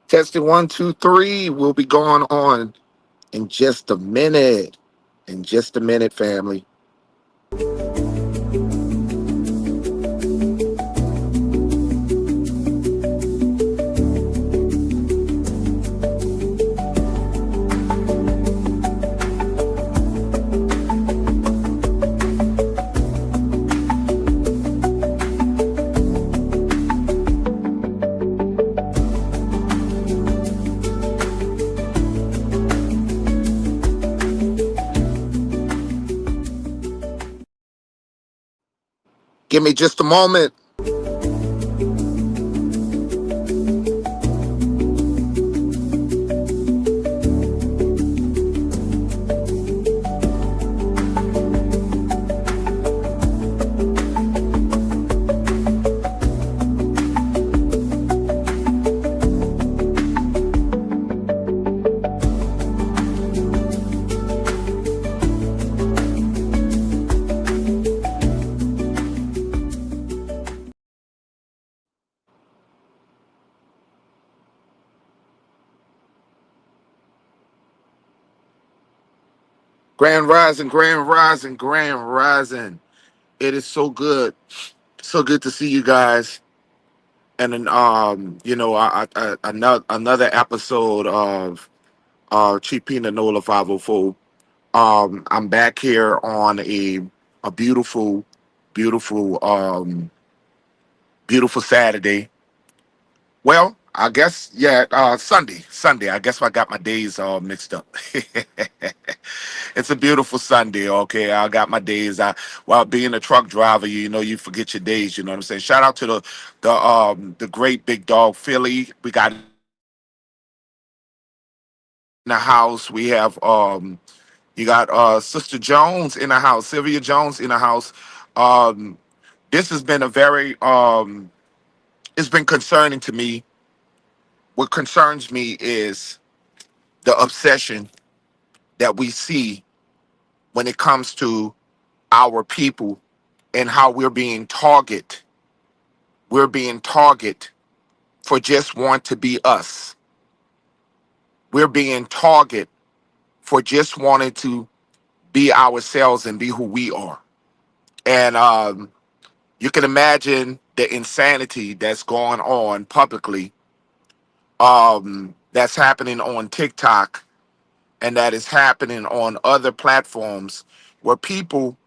Testing one, two, three. We'll be going on in just a minute. In just a minute, family. Give me just a moment. Grand Rising, Grand Rising, Grand Rising. It is so good to see you guys. And then, another episode of Chipina Nola 504. I'm back here on a beautiful, beautiful, beautiful Saturday. Well, I guess Sunday, Sunday. I guess I got my days all mixed up. It's a beautiful Sunday. Okay, I got my days. While being a truck driver, you forget your days. You know what I'm saying? Shout out to the great big dog Philly. We got in the house. We have you got Sister Jones in the house, Sylvia Jones in the house. Um, this has been a very it's been concerning to me. What concerns me is the obsession that we see when it comes to our people and how we're being targeted. We're being targeted for just want to be us. We're being targeted for just wanting to be ourselves and be who we are. And you can imagine the insanity that's going on publicly, that's happening on TikTok and that is happening on other platforms where people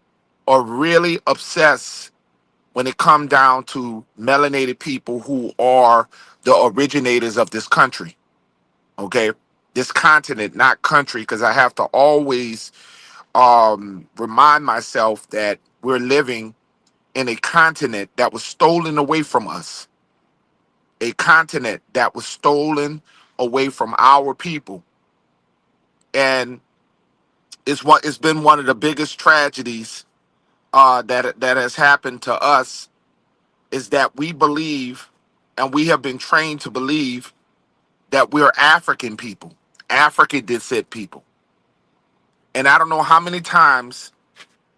are really obsessed when it come down to melanated people who are the originators of this country. Okay, this continent, not country, because I have to always remind myself that we're living in a continent that was stolen away from us, a continent that was stolen away from our people, and it's been one of the biggest tragedies that has happened to us, is that we believe, and we have been trained to believe, that we're African people, African descent people. And I don't know how many times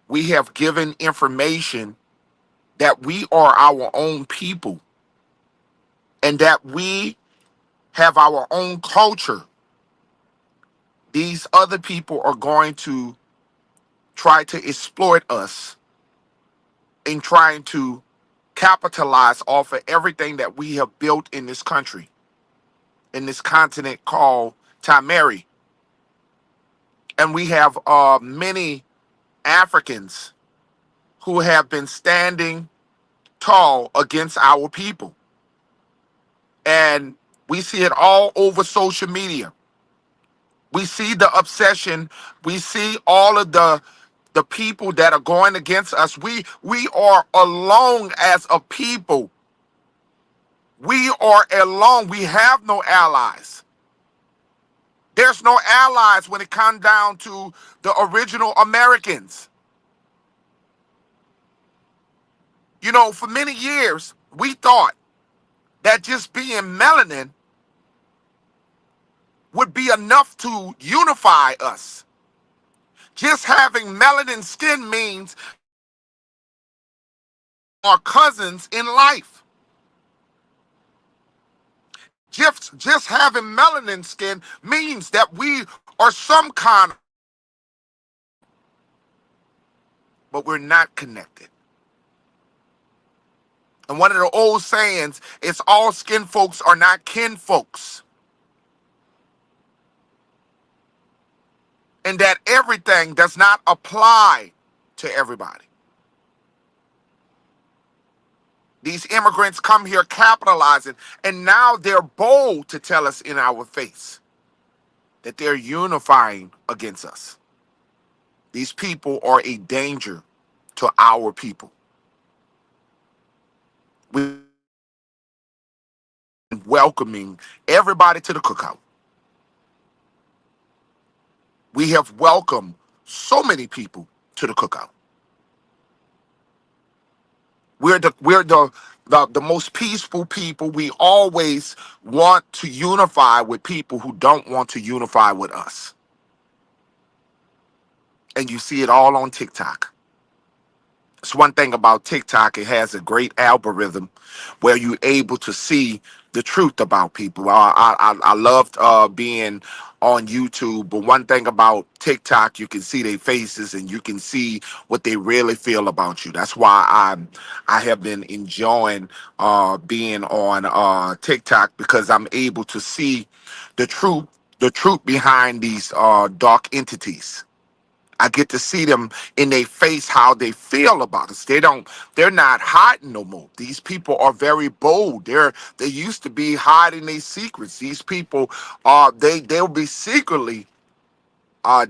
we have given information that we are our own people and that we have our own culture. These other people are going to try to exploit us in trying to capitalize off of everything that we have built in this country, in this continent called Tamari. And we have many Africans who have been standing tall against our people. And we see it all over social media. We see the obsession. We see all of the people that are going against us. We are alone as a people. We are alone. We have no allies. There's no allies when it comes down to the original Americans. You know, for many years, we thought that just being melanin would be enough to unify us. Just having melanin skin means our cousins in life. Just having melanin skin means that we are some kind, but we're not connected. And one of the old sayings is all skin folks are not kin folks. And that everything does not apply to everybody. These immigrants come here capitalizing, and now they're bold to tell us in our face that they're unifying against us. These people are a danger to our people. We're welcoming everybody to the cookout. We have welcomed so many people to the cookout. We're the most peaceful people. We always want to unify with people who don't want to unify with us. And you see it all on TikTok. It's one thing about TikTok, it has a great algorithm where you're able to see the truth about people. I loved being on YouTube, but one thing about TikTok, you can see their faces and you can see what they really feel about you. That's why I have been enjoying being on TikTok, because I'm able to see the truth behind these dark entities. I get to see them in their face, how they feel about us. They're not hiding no more. These people are very bold. They used to be hiding their secrets. These people they'll be secretly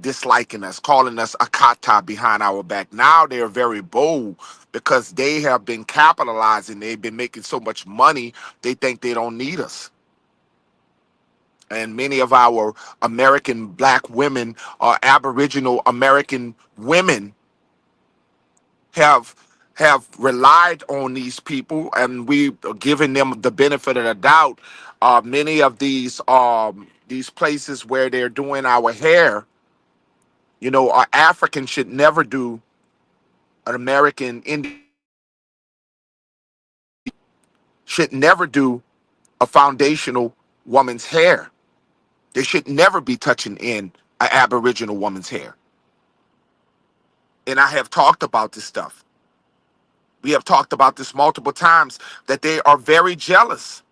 disliking us, calling us a kata behind our back. Now they're very bold because they have been capitalizing. They've been making so much money, they think they don't need us. And many of our American black women, Aboriginal American women, have relied on these people, and we are giving them the benefit of the doubt. Many of these places where they're doing our hair, our African should never do an American Indian should never do a foundational woman's hair. They should never be touching in an Aboriginal woman's hair. And I have talked about this stuff. We have talked about this multiple times, that they are very jealous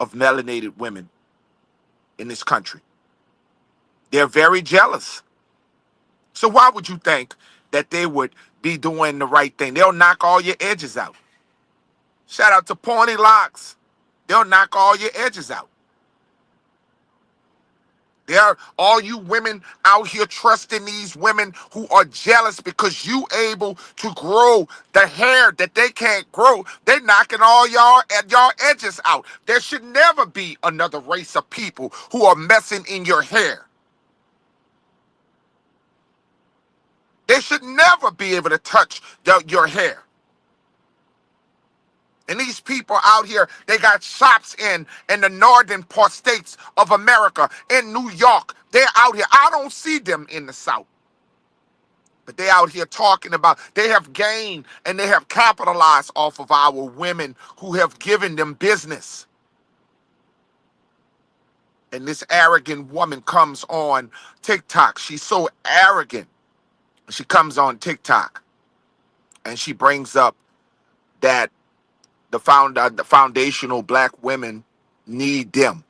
of melanated women in this country. They're very jealous. So why would you think that they would be doing the right thing? They'll knock all your edges out. Shout out to Pony Locks. They'll knock all your edges out. There, all you women out here trusting these women who are jealous because you able to grow the hair that they can't grow. They're knocking all y'all edges out. There should never be another race of people who are messing in your hair. They should never be able to touch your hair. And these people out here, they got shops in the northern part states of America, in New York. They're out here. I don't see them in the South. But they out here talking about, they have gained and they have capitalized off of our women who have given them business. And this arrogant woman comes on TikTok. She's so arrogant. She comes on TikTok and she brings up that the foundational black women need them.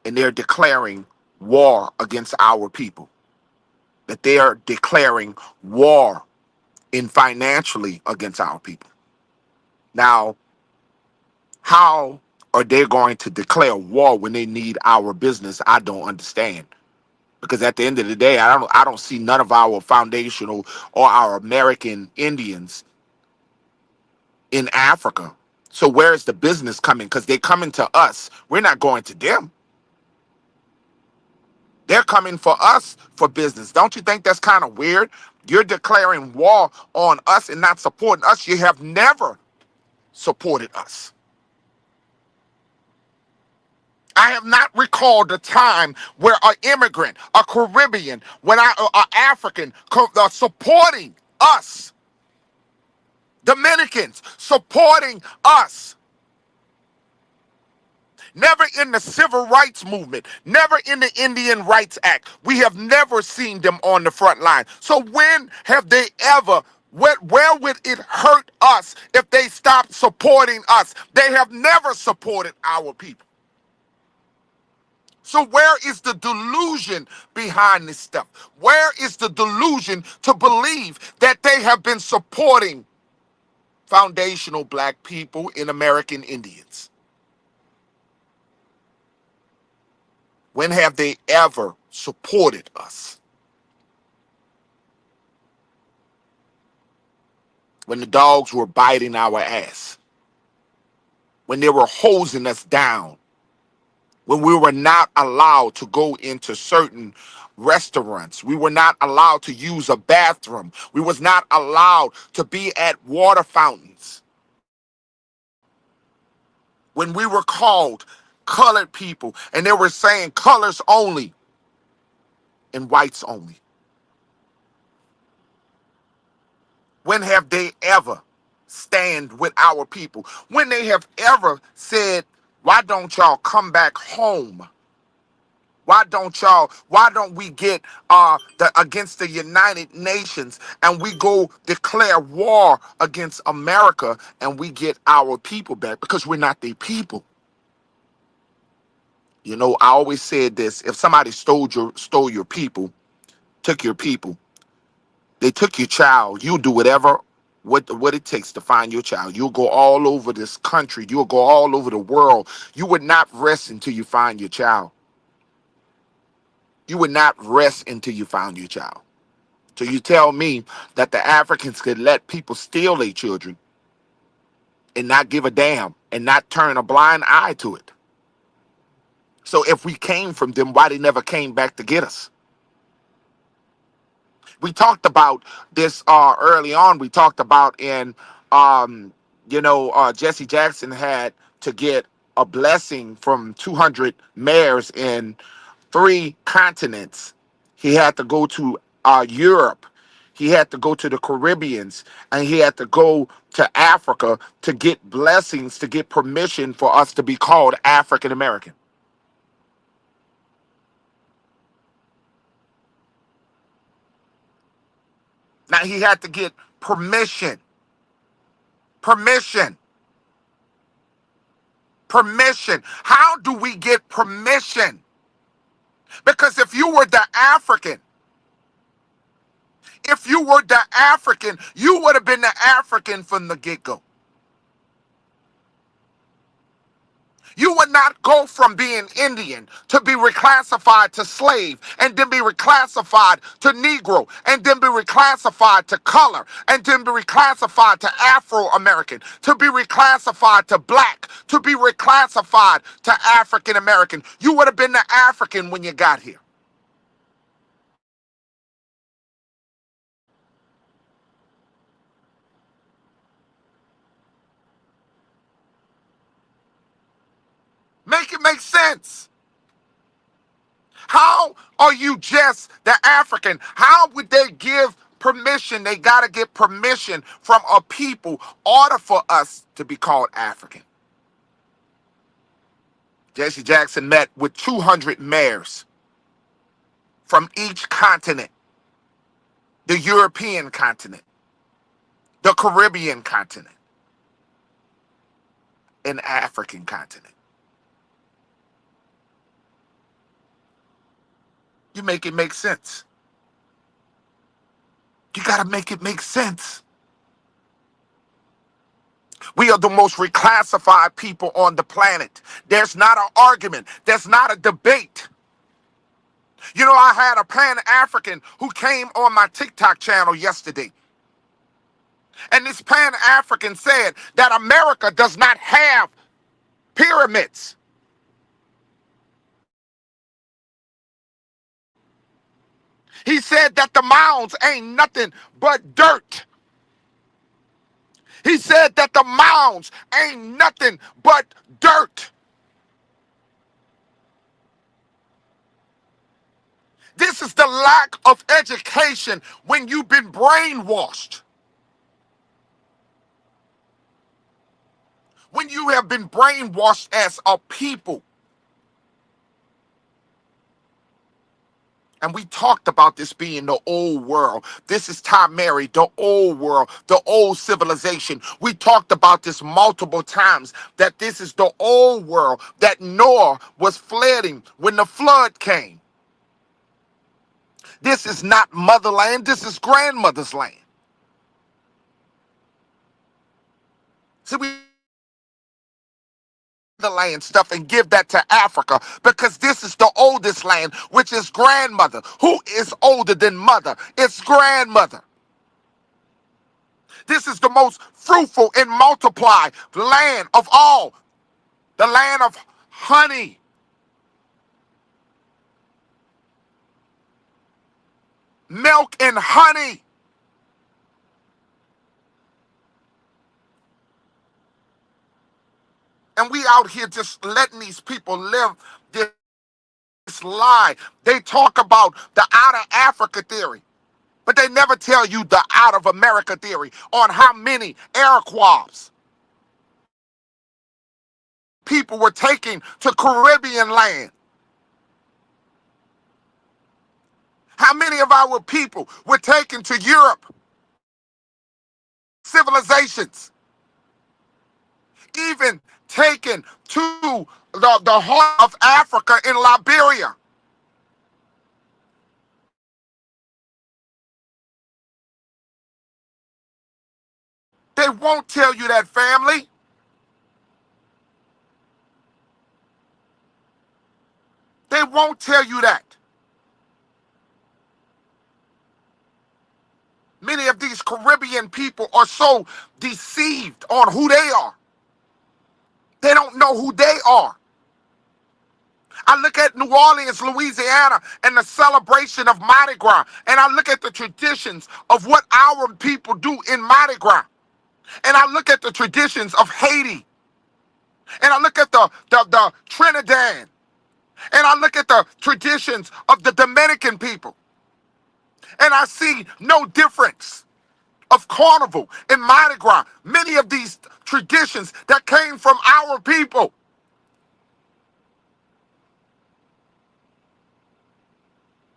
And they're declaring war against our people. That they are declaring war financially against our people. Now, how are they going to declare war when they need our business? I don't understand. Because at the end of the day, I don't see none of our foundational or our American Indians in Africa. So where is the business coming? Because they're coming to us. We're not going to them. They're coming for us for business. Don't you think that's kind of weird? You're declaring war on us and not supporting us. You have never supported us. I have not recalled a time where an immigrant, a Caribbean, when an African supporting us, Dominicans supporting us. Never in the Civil Rights Movement, never in the Indian Rights Act. We have never seen them on the front line. So when have they ever, where would it hurt us if they stopped supporting us? They have never supported our people. So where is the delusion behind this stuff? Where is the delusion to believe that they have been supporting foundational black people in American Indians? When have they ever supported us? When the dogs were biting our ass, when they were hosing us down, when we were not allowed to go into certain restaurants, we were not allowed to use a bathroom, we was not allowed to be at water fountains, when we were called colored people and they were saying colors only and whites only. When have they ever stand with our people? When they have ever said, why don't y'all come back home? Why don't we get against the United Nations and we go declare war against America and we get our people back? Because we're not their people. You know, I always said this: if somebody stole your people, took your people, they took your child, you'll do whatever what it takes to find your child. You'll go all over this country, you'll go all over the world. You would not rest until you find your child. You would not rest until you found your child. So you tell me that the Africans could let people steal their children and not give a damn and not turn a blind eye to it. So if we came from them, why they never came back to get us? We talked about this early on. We talked about in, Jesse Jackson had to get a blessing from 200 mayors in 3 continents. He had to go to Europe. He had to go to the Caribbeans, and he had to go to Africa to get blessings, to get permission for us to be called African American. Now he had to get permission. Permission. Permission. How do we get permission? Because if you were the African, you would have been the African from the get-go. You would not go from being Indian to be reclassified to slave, and then be reclassified to Negro, and then be reclassified to color, and then be reclassified to Afro-American, to be reclassified to black, to be reclassified to African-American. You would have been the African when you got here. Make it make sense. How are you just the African? How would they give permission? They got to get permission from a people in order for us to be called African. Jesse Jackson met with 200 mayors from each continent: the European continent, the Caribbean continent, and African continent. You make it make sense. You got to make it make sense. We are the most reclassified people on the planet. There's not an argument. There's not a debate. You know, I had a Pan-African who came on my TikTok channel yesterday. And this Pan-African said that America does not have pyramids. He said that the mounds ain't nothing but dirt. He said that the mounds ain't nothing but dirt. This is the lack of education when you've been brainwashed. When you have been brainwashed as a people. And we talked about this being the old world. This is Tom Mary, the old world, the old civilization. We talked about this multiple times, that this is the old world, that Noah was flooding when the flood came. This is not motherland, this is grandmother's land. See, we the land stuff and give that to Africa, because this is the oldest land, which is grandmother. Who is older than mother? It's grandmother. This is the most fruitful and multiply land of all. The land of honey, milk and honey. And we out here just letting these people live this lie. They talk about the out of Africa theory, but they never tell you the out of America theory on how many Iroquois people were taken to Caribbean land. How many of our people were taken to Europe civilizations, even taken to the heart of Africa in Liberia. They won't tell you that, family. They won't tell you that. Many of these Caribbean people are so deceived on who they are. They don't know who they are. I look at New Orleans, Louisiana, and the celebration of Mardi Gras, and I look at the traditions of what our people do in Mardi Gras, and I look at the traditions of Haiti, and I look at the Trinidad, and I look at the traditions of the Dominican people, and I see no difference of Carnival and Mardi Gras. Many of these traditions that came from our people.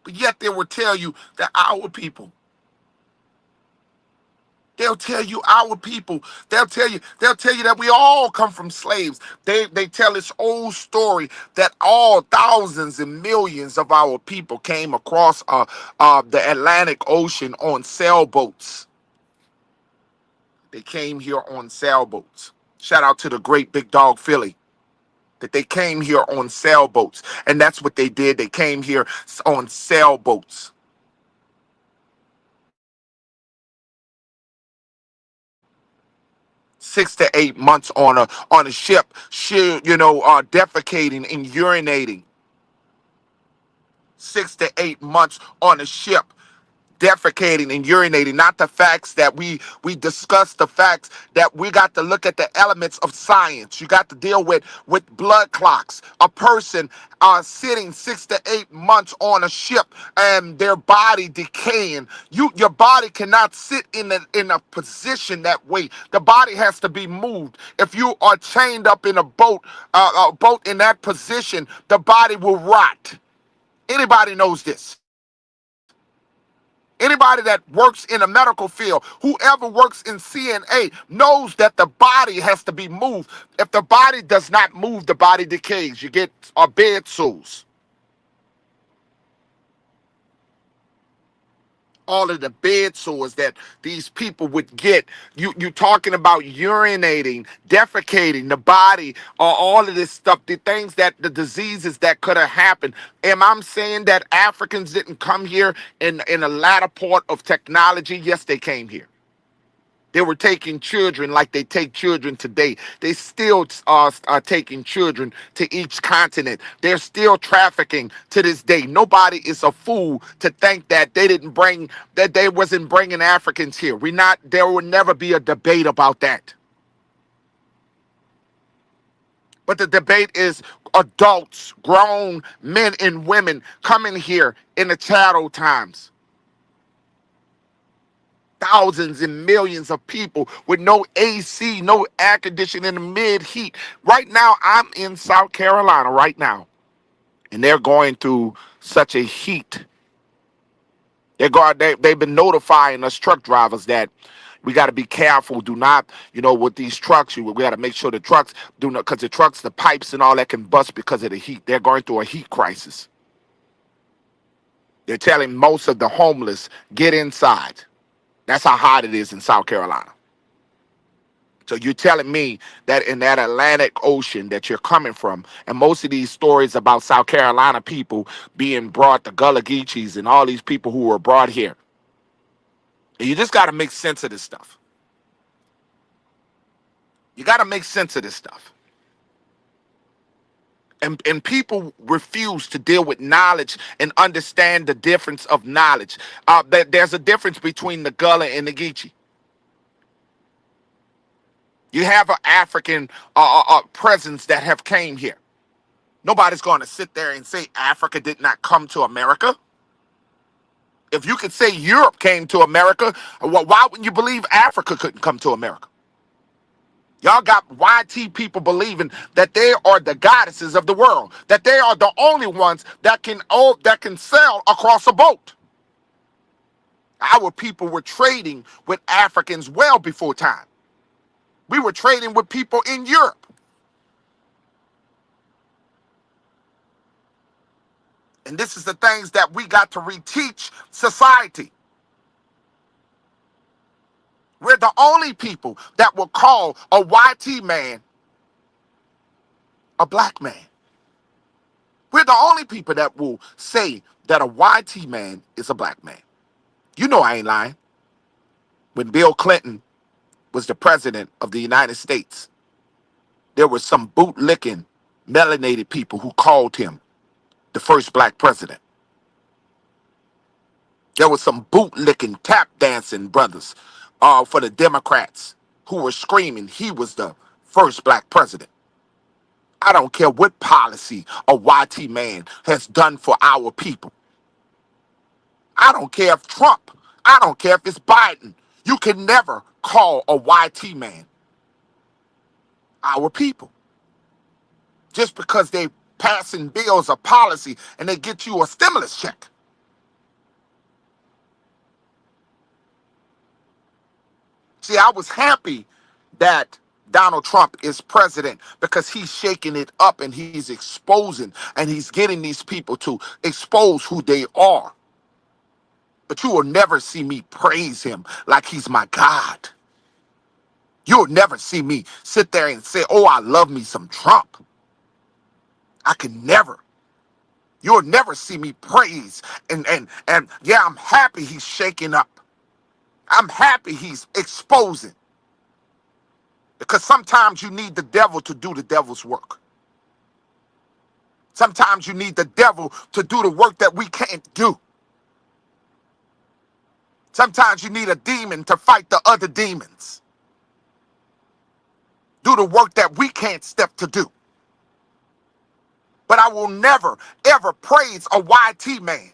But yet they will tell you that our people. They'll tell you our people. They'll tell you that we all come from slaves. They tell this old story that all thousands and millions of our people came across the Atlantic Ocean on sailboats. They came here on sailboats. Shout out to the great big dog Philly. That they came here on sailboats. And that's what they did. They came here on sailboats. 6 to 8 months on a ship, defecating and urinating. 6 to 8 months on a ship, defecating and urinating. Not the facts that we discuss, the facts that we got to look at the elements of science. You got to deal with blood clots. A person sitting 6 to 8 months on a ship and their body decaying. Your body cannot sit in a position that way. The body has to be moved. If you are chained up in a boat in that position, the body will rot. Anybody knows this. Anybody that works in a medical field, whoever works in CNA, knows that the body has to be moved. If the body does not move, the body decays. You get bed sores. All of the bed sores that these people would get. You talking about urinating, defecating, the body, all of this stuff, the things that the diseases that could have happened. Am I saying that Africans didn't come here in a latter part of technology? Yes, they came here. They were taking children like they take children today. They still are taking children to each continent. They're still trafficking to this day. Nobody is a fool to think that they wasn't bringing Africans here. There will never be a debate about that. But the debate is adults, grown men and women coming here in the chattel times. thousands and millions of people with no AC, no air conditioning in the mid heat. Right now, I'm in South Carolina right now, and they're going through such a heat. They've been notifying us truck drivers that we got to be careful. Do not, with these trucks, we got to make sure the trucks do not, because the trucks, the pipes and all that can bust because of the heat. They're going through a heat crisis. They're telling most of the homeless, get inside. That's how hot it is in South Carolina. So you're telling me that in that Atlantic Ocean that you're coming from, and most of these stories about South Carolina people being brought, the Gullah Geechees and all these people who were brought here, you just got to make sense of this stuff. You got to make sense of this stuff. And people refuse to deal with knowledge and understand the difference of knowledge. There's a difference between the Gullah and the Geechee. You have an African presence that have came here. Nobody's going to sit there and say Africa did not come to America. If you could say Europe came to America, why wouldn't you believe Africa couldn't come to America? Y'all got YT people believing that they are the goddesses of the world, that they are the only ones that can sail across a boat. Our people were trading with Africans well before time. We were trading with people in Europe. And this is the things that we got to reteach society. We're the only people that will call a YT man a black man. We're the only people that will say that a YT man is a black man. You know I ain't lying. When Bill Clinton was the president of the United States, there were some bootlicking, melanated people who called him the first black president. There were some bootlicking, tap dancing brothers for the Democrats who were screaming he was the first black president. I don't care what policy a YT man has done for our people. I don't care if Trump, I don't care if it's Biden. You can never call a YT man our people. Just because they passing bills or policy and they get you a stimulus check. See, I was happy that Donald Trump is president because he's shaking it up and he's exposing and he's getting these people to expose who they are. But you will never see me praise him like he's my God. You'll never see me sit there and say, oh, I love me some Trump. I can never. You'll never see me praise. And yeah, I'm happy he's shaking up. I'm happy he's exposing. Because sometimes you need the devil to do the devil's work. Sometimes you need the devil to do the work that we can't do. Sometimes you need a demon to fight the other demons. Do the work that we can't step to do. But I will never, ever praise a YT man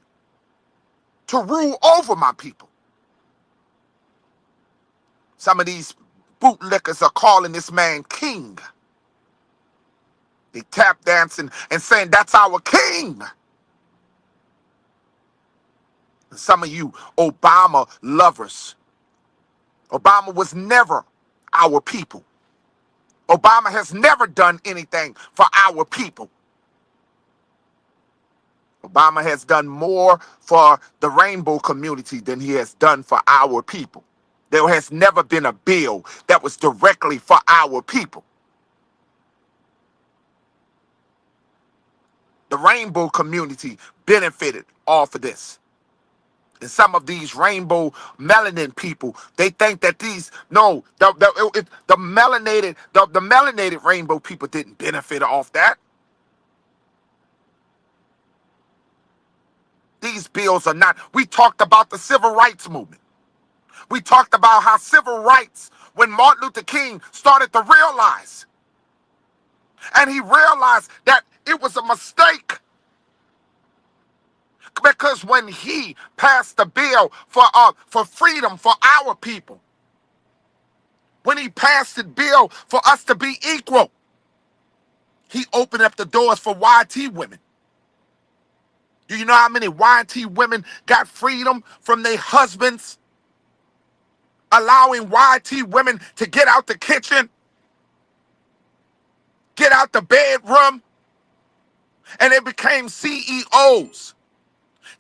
to rule over my people. Some of these bootlickers are calling this man king. They tap dancing and saying that's our king. Some of you Obama lovers. Obama was never our people. Obama has never done anything for our people. Obama has done more for the rainbow community than he has done for our people. There has never been a bill that was directly for our people. The rainbow community benefited off of this. And some of these rainbow melanin people, they think that the melanated rainbow people didn't benefit off that. These bills are not. We talked about the civil rights movement. We talked about how civil rights, when Martin Luther King started to realize, and he realized that it was a mistake. Because when he passed the bill for freedom for our people, when he passed the bill for us to be equal, he opened up the doors for YT women. Do you know how many YT women got freedom from their husbands? Allowing YT women to get out the kitchen, get out the bedroom, and they became CEOs.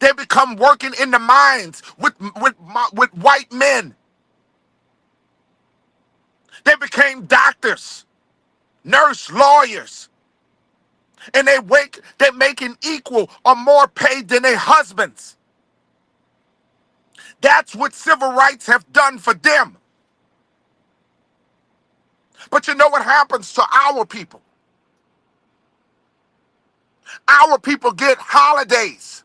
They become working in the mines with white men. They became doctors, nurse, lawyers, and they're making equal or more pay than their husbands. That's what civil rights have done for them. But you know what happens to our people? Our people get holidays.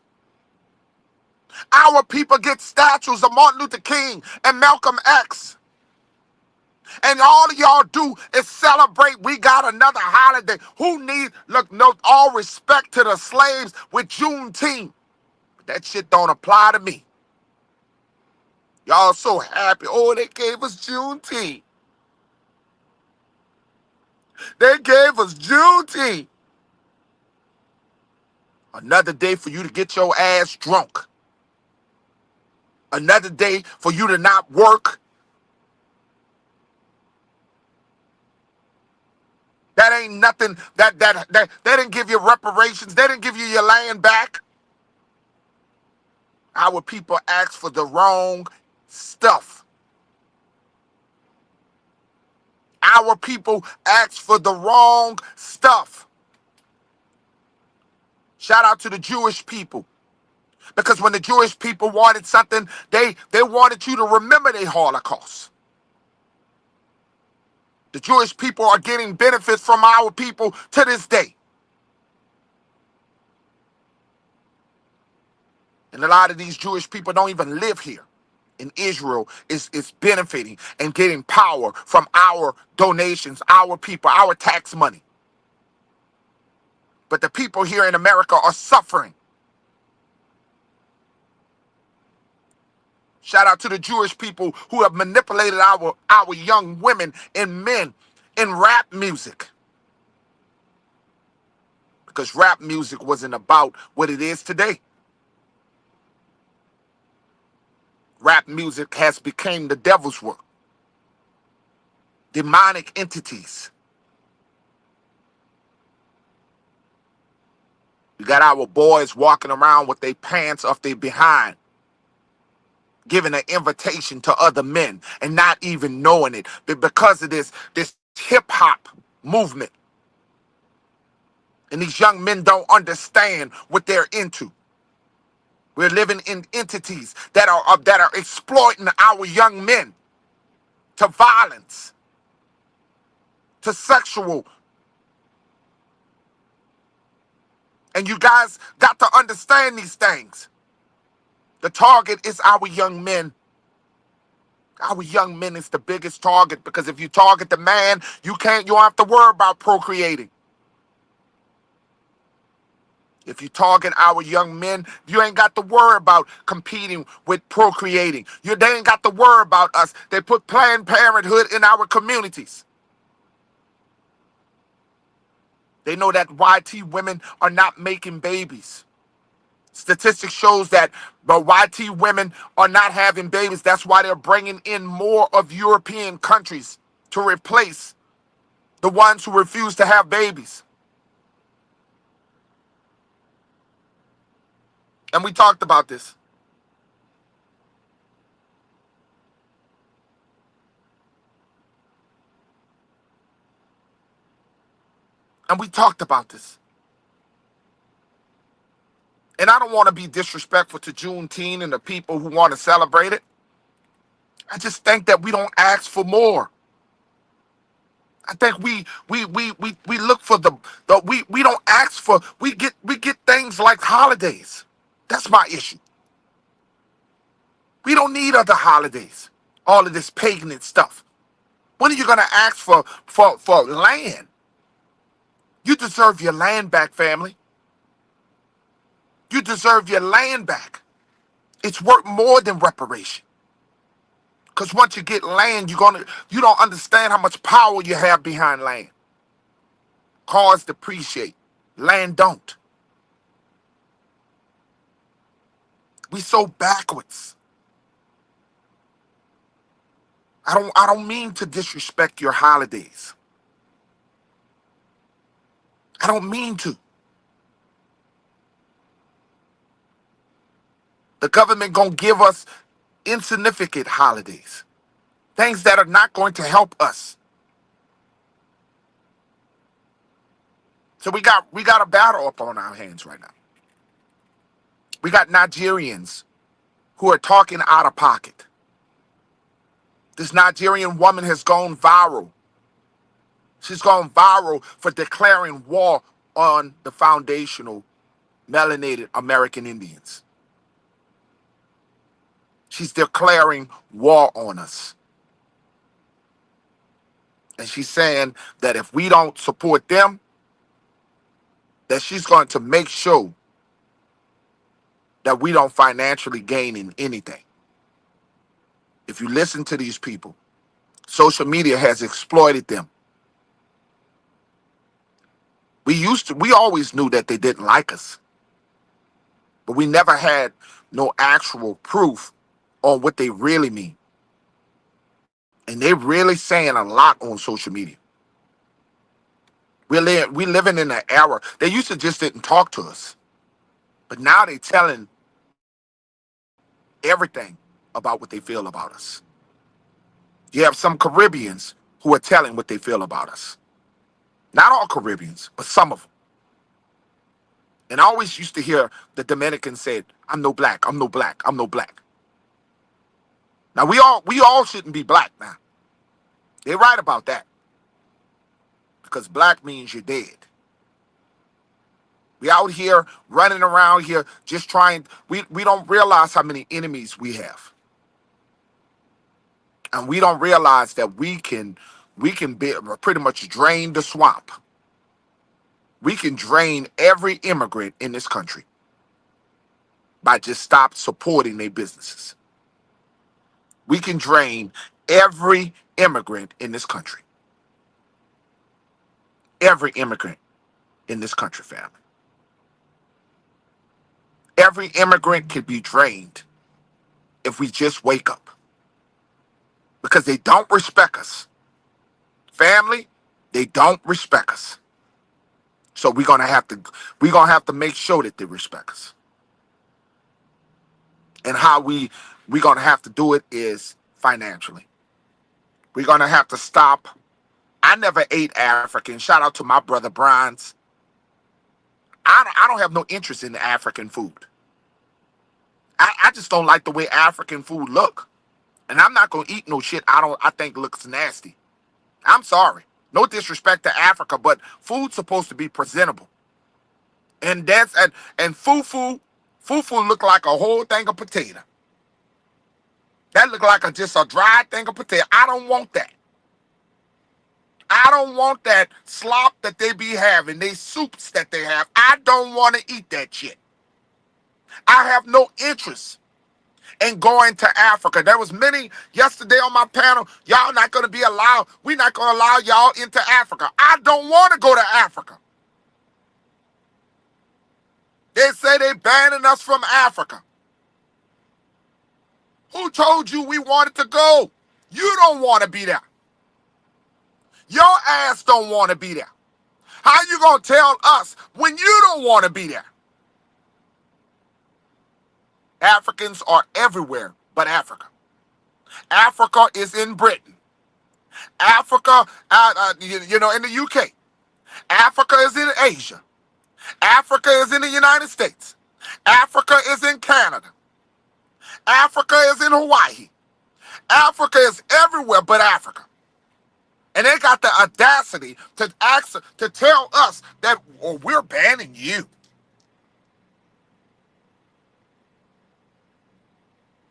Our people get statues of Martin Luther King and Malcolm X. And all y'all do is celebrate. We got another holiday. Who needs, look, no, all respect to the slaves with Juneteenth. But that shit don't apply to me. Y'all so happy. Oh, they gave us Juneteenth. They gave us Juneteenth. Another day for you to get your ass drunk. Another day for you to not work. That ain't nothing. That they didn't give you reparations. They didn't give you your land back. Our people ask for the wrong stuff. Our people ask for the wrong stuff. Shout out to the Jewish people. Because when the Jewish people wanted something, they wanted you to remember their Holocaust. The Jewish people are getting benefits from our people to this day. And a lot of these Jewish people don't even live here. In Israel is benefiting and getting power from our donations, our people, our tax money. But the people here in America are suffering. Shout out to the Jewish people who have manipulated our young women and men in rap music. Because rap music wasn't about what it is today. Rap music has become the devil's work. Demonic entities. We got our boys walking around with their pants off their behind, giving an invitation to other men and not even knowing it. But because of this hip-hop movement. And these young men don't understand what they're into. We're living in entities that are exploiting our young men to violence, to sexual. And you guys got to understand these things. The target is our young men. Our young men is the biggest target because if you target the man, you don't have to worry about procreating. If you target our young men, you ain't got to worry about competing with procreating. They ain't got to worry about us. They put Planned Parenthood in our communities. They know that YT women are not making babies. Statistics shows that the YT women are not having babies. That's why they're bringing in more of European countries to replace the ones who refuse to have babies. And we talked about this. And we talked about this. And I don't want to be disrespectful to Juneteenth and the people who want to celebrate it. I just think that we don't ask for more. I think we look for we don't ask for, we get things like holidays. That's my issue. We don't need other holidays. All of this pagan stuff. When are you gonna ask for land? You deserve your land back, family. You deserve your land back. It's worth more than reparation. Because once you get land, you don't understand how much power you have behind land. Cars depreciate. Land don't. We so backwards. I don't mean to disrespect your holidays. I don't mean to. The government gonna give us insignificant holidays. Things that are not going to help us. So we got a battle up on our hands right now. We got Nigerians who are talking out of pocket. This Nigerian woman has gone viral. She's gone viral for declaring war on the foundational melanated American Indians. She's declaring war on us. And she's saying that if we don't support them, that she's going to make sure that we don't financially gain in anything. If you listen to these people, social media has exploited them. We always knew that they didn't like us, but we never had no actual proof on what they really mean. And they're really saying a lot on social media. We living in an era. They used to just didn't talk to us, but now they telling everything about what they feel about us. You have some Caribbeans who are telling what they feel about us. Not all Caribbeans, but some of them. And I always used to hear the Dominicans say, "I'm no black. I'm no black. I'm no black." Now we all shouldn't be black now. They're right about that. Because black means you're dead. We out here running around here just trying. We don't realize how many enemies we have. And we don't realize that we can pretty much drain the swamp. We can drain every immigrant in this country by just stop supporting their businesses. We can drain every immigrant in this country. Every immigrant in this country, family. Every immigrant can be drained if we just wake up. Because they don't respect us. Family, they don't respect us. So we're gonna have to make sure that they respect us. And how we're gonna have to do it is financially. We're gonna have to stop. I never ate African. Shout out to my brother Brian's. I don't have no interest in African food. I just don't like the way African food look. And I'm not gonna eat no shit I think looks nasty. I'm sorry. No disrespect to Africa, but food's supposed to be presentable. And fufu look like a whole thing of potato. That look like just a dry thing of potato. I don't want that. I don't want that slop that they be having, they soups that they have. I don't want to eat that shit. I have no interest in going to Africa. There was many yesterday on my panel. Y'all not going to be allowed. We're not going to allow y'all into Africa. I don't want to go to Africa. They say they banning us from Africa. Who told you we wanted to go? You don't want to be there. Your ass don't want to be there. How you going to tell us when you don't want to be there? Africans are everywhere but Africa. Africa is in Britain. Africa, in the UK. Africa is in Asia. Africa is in the United States. Africa is in Canada. Africa is in Hawaii. Africa is everywhere but Africa. And they got the audacity to tell us that we're banning you.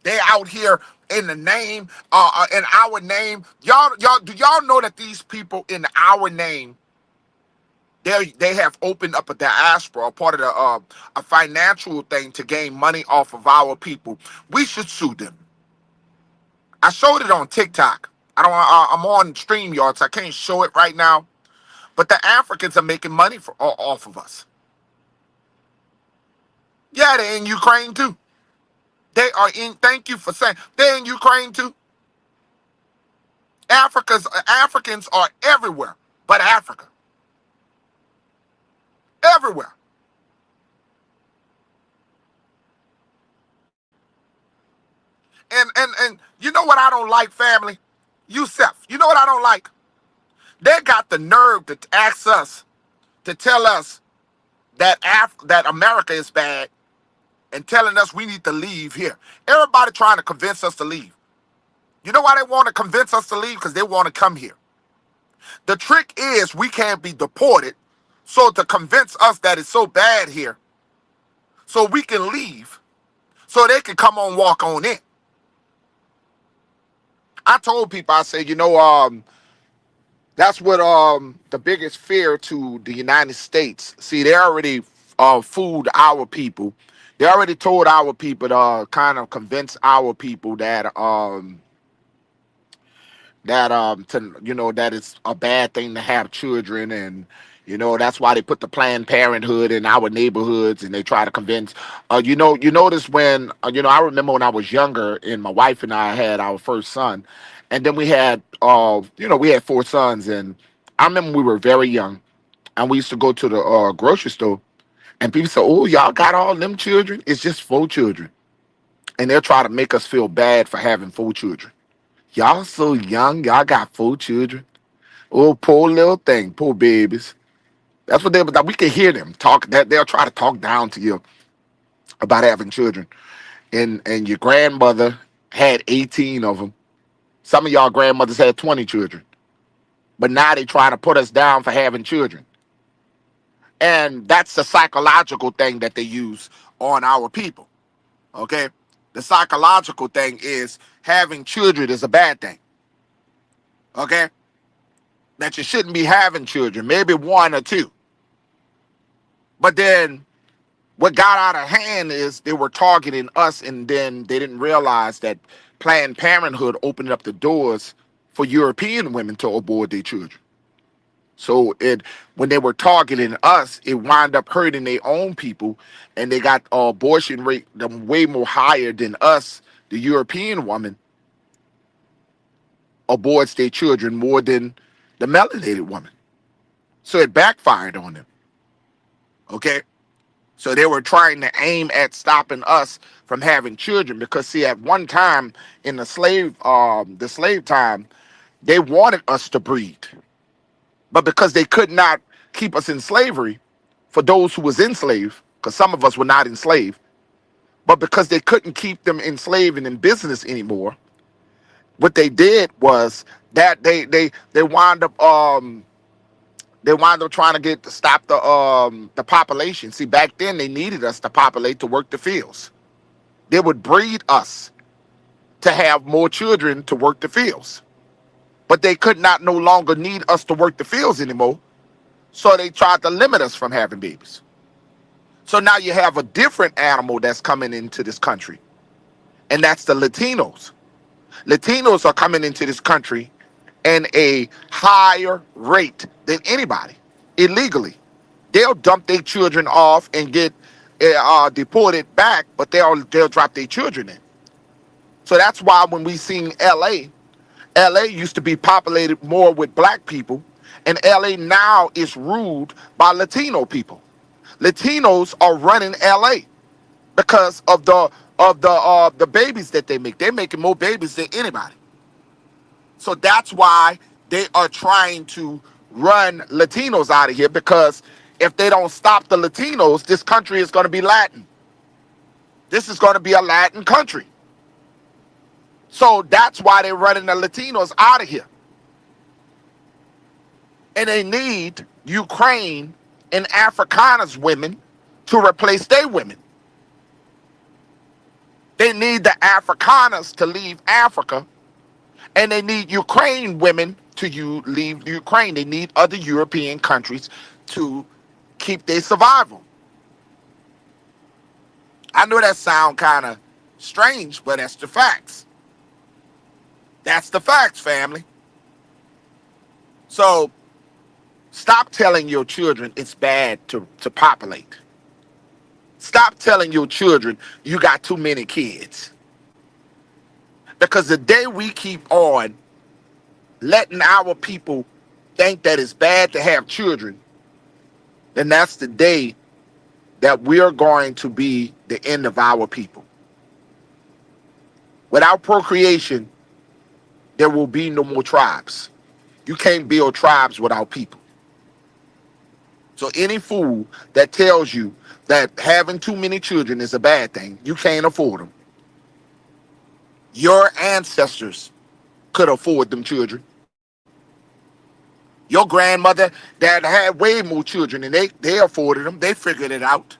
They out here in the name, in our name. Do y'all know that these people in our name They have opened up a diaspora, a part of a financial thing to gain money off of our people. We should sue them. I showed it on TikTok. I don't. I'm on StreamYard, so I can't show it right now. But the Africans are making money off of us. Yeah, they're in Ukraine too. They are in. Thank you for saying they're in Ukraine too. Africans are everywhere, but Africa, everywhere. And you know what I don't like, family? Yusef, you know what I don't like? They got the nerve to ask us to tell us that that America is bad and telling us we need to leave here. Everybody trying to convince us to leave. You know why they want to convince us to leave? Because they want to come here. The trick is we can't be deported. So to convince us that it's so bad here, so we can leave, so they can come on, walk on in. I told people, I said, that's what the biggest fear to the United States. See, they already fooled our people. They already told our people to kind of convince our people that it's a bad thing to have children, and that's why they put the Planned Parenthood in our neighborhoods, and they try to convince you notice when I remember when I was younger and my wife and I had our first son, and then we had we had four sons, and I remember we were very young, and we used to go to the grocery store, and people say, "Oh, y'all got all them children? It's just four children," and they'll try to make us feel bad for having four children. Y'all so young. Y'all got four children. Oh, poor little thing. Poor babies. That's what we can hear them talk. That they'll try to talk down to you about having children. And your grandmother had 18 of them. Some of y'all grandmothers had 20 children. But now they trying to put us down for having children. And that's the psychological thing that they use on our people. Okay? The psychological thing is having children is a bad thing. Okay? That you shouldn't be having children, maybe one or two. But then what got out of hand is they were targeting us, and then they didn't realize that Planned Parenthood opened up the doors for European women to abort their children. So when they were targeting us, it wound up hurting their own people, and they got abortion rate them way more higher than us. The European woman aborts their children more than the melanated woman. So it backfired on them. Okay. So they were trying to aim at stopping us from having children because, see, at one time in the slave time, they wanted us to breed, but because they could not keep us in slavery for those who was enslaved, because some of us were not enslaved, but because they couldn't keep them enslaved and in business anymore, what they did was that they wound up trying to get to stop the population. See, back then they needed us to populate to work the fields. They would breed us to have more children to work the fields. But they could not no longer need us to work the fields anymore. So they tried to limit us from having babies. So now you have a different animal that's coming into this country. And that's the Latinos. Latinos are coming into this country in a higher rate than anybody illegally. They'll dump their children off and get deported back, but they'll drop their children in. So that's why when we seen LA used to be populated more with black people, and LA now is ruled by Latino people. Latinos are running LA because of the babies that they make. They're making more babies than anybody. So that's why they are trying to run Latinos out of here, because if they don't stop the Latinos, this country is going to be Latin. This is going to be a Latin country. So that's why they're running the Latinos out of here. And they need Ukraine and Afrikaners women to replace their women. They need the Afrikaners to leave Africa, and they need Ukraine women to leave Ukraine. They need other European countries to keep their survival. I know that sound kind of strange, but that's the facts. That's the facts, family. So stop telling your children it's bad to populate. Stop telling your children you got too many kids. Because the day we keep on letting our people think that it's bad to have children, then that's the day that we're going to be the end of our people. Without procreation, there will be no more tribes. You can't build tribes without people. So any fool that tells you that having too many children is a bad thing, you can't afford them. Your ancestors could afford them children. Your grandmother that had way more children and they afforded them. They figured it out.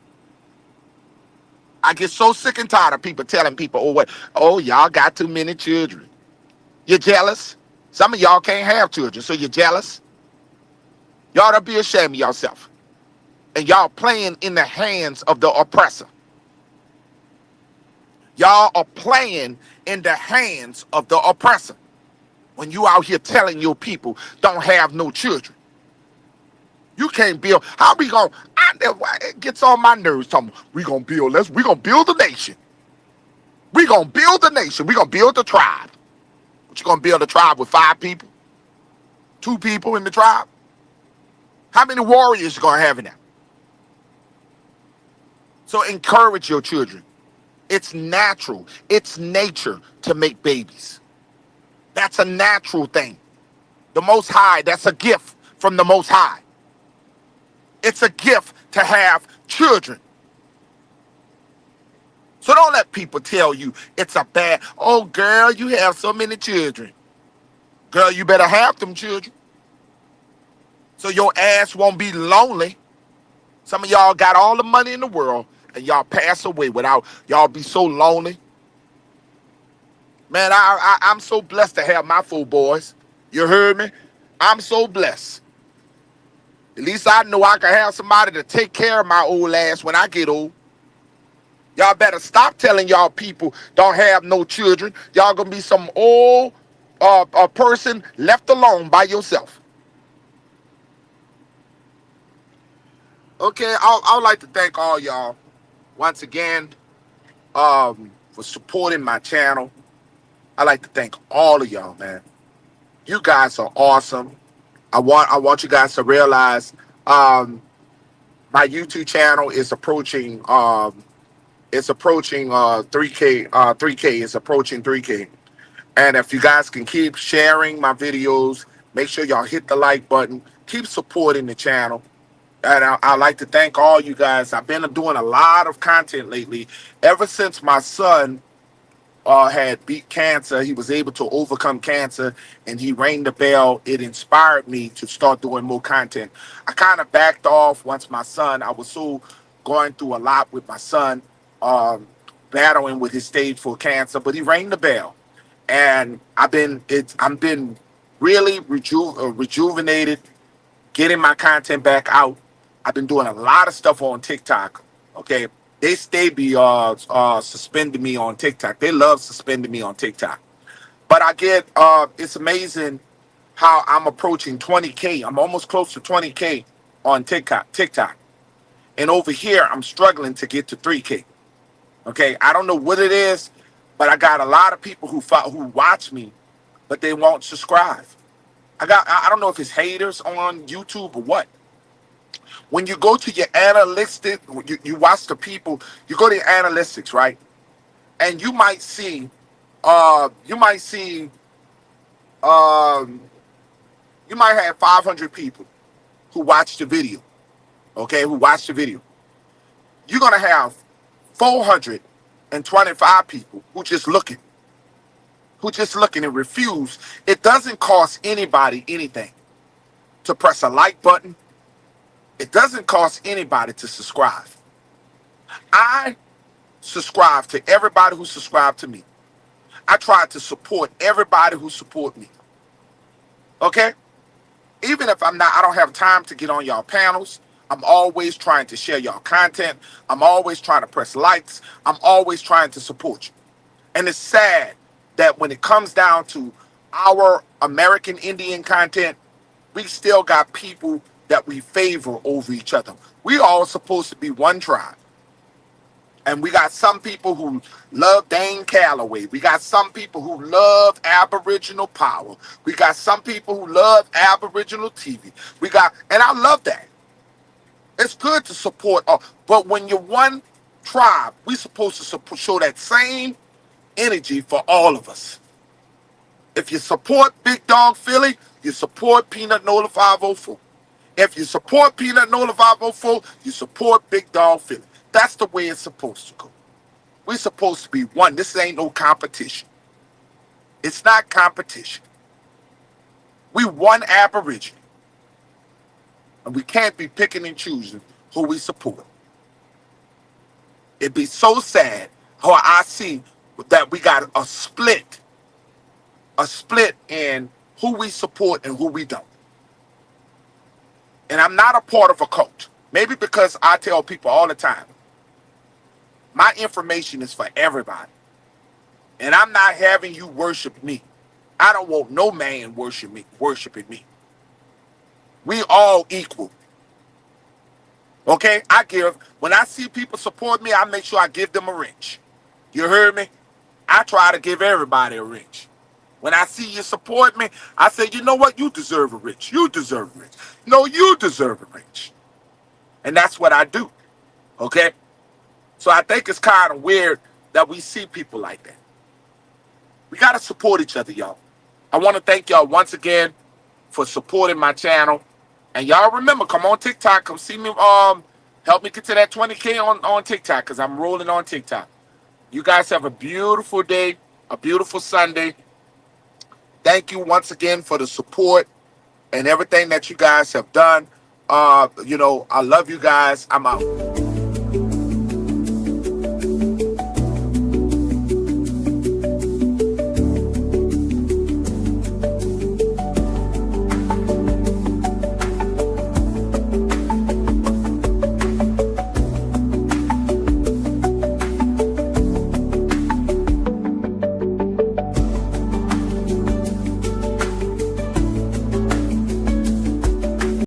I get so sick and tired of people telling people, oh, y'all got too many children. You're jealous. Some of y'all can't have children, so you're jealous. Y'all ought to be ashamed of yourself. And y'all playing in the hands of the oppressor. Y'all are playing in the hands of the oppressor. When you out here telling your people don't have no children. You can't build. How we going? It gets on my nerves. Talking, we gonna build. We gonna build a nation. We gonna build a nation. We gonna build a tribe. But you gonna build a tribe with 5 people, 2 people in the tribe? How many warriors you gonna have in there? So encourage your children. It's natural. It's nature to make babies. That's a natural thing. The Most High. That's a gift from the Most High. It's a gift to have children. So don't let people tell you it's a bad, oh, girl, you have so many children. Girl, you better have them children. So your ass won't be lonely. Some of y'all got all the money in the world and y'all pass away without, y'all be so lonely. Man, I'm so blessed to have my 4 boys. You heard me? I'm so blessed. At least I know I can have somebody to take care of my old ass when I get old. Y'all better stop telling y'all people don't have no children. Y'all gonna be some old a person left alone by yourself. Okay, I would like to thank all y'all once again for supporting my channel. I'd like to thank all of y'all, man. You guys are awesome. I want you guys to realize my YouTube channel is approaching 3K 3K is approaching 3K. And if you guys can keep sharing my videos, make sure y'all hit the like button. Keep supporting the channel. And I'd like to thank all you guys. I've been doing a lot of content lately. Ever since my son had beat cancer, he was able to overcome cancer, and he rang the bell. It inspired me to start doing more content. I kind of backed off once my son, I was so going through a lot with my son, um, battling with his stage 4 cancer, but he rang the bell. And I've been really rejuvenated, getting my content back out. I've been doing a lot of stuff on TikTok. Okay, they stay be suspending me on TikTok. They love suspending me on TikTok. But I get it's amazing how I'm approaching 20K. I'm almost close to 20K on TikTok, and over here I'm struggling to get to 3K. Okay, I don't know what it is, but I got a lot of people who watch me, but they won't subscribe. I don't know if it's haters on YouTube or what. When you go to your analytics, you watch the people, you go to your analytics, right? And you might see, um, you might have 500 people who watch the video, okay, who watch the video. You're going to have 425 people who just looking and refuse. It doesn't cost anybody anything to press a like button. It doesn't cost anybody to subscribe. I subscribe to everybody who subscribed to me. I try to support everybody who support me. Okay? Even if I don't have time to get on y'all panels, I'm always trying to share y'all content. I'm always trying to press likes. I'm always trying to support you. And it's sad that when it comes down to our American Indian content, we still got people that we favor over each other. We all supposed to be one tribe. And we got some people who love Dane Calloway. We got some people who love Aboriginal power. We got some people who love Aboriginal TV. And I love that. It's good to support, but when you're one tribe, we supposed to show that same energy for all of us. If you support Big Dog Philly, you support Peanut Nola 504. If you support Peanut Nola 504, you support Big Dog Philly. That's the way it's supposed to go. We're supposed to be one. This ain't no competition. It's not competition. We one Aborigine. And we can't be picking and choosing who we support. It'd be so sad how I see that we got a split in who we support and who we don't. And I'm not a part of a cult. Maybe because I tell people all the time, my information is for everybody. And I'm not having you worship me. I don't want no man worshiping me. We all equal. Okay? When I see people support me, I make sure I give them a wrench. You heard me? I try to give everybody a wrench. When I see you support me, I say, you know what? You deserve a wrench. You deserve a wrench. No, you deserve a wrench. And that's what I do. Okay? So I think it's kind of weird that we see people like that. We got to support each other, y'all. I want to thank y'all once again for supporting my channel. And y'all remember, come on TikTok. Come see me. Help me get to that 20K on TikTok because I'm rolling on TikTok. You guys have a beautiful day, a beautiful Sunday. Thank you once again for the support and everything that you guys have done. I love you guys. I'm out.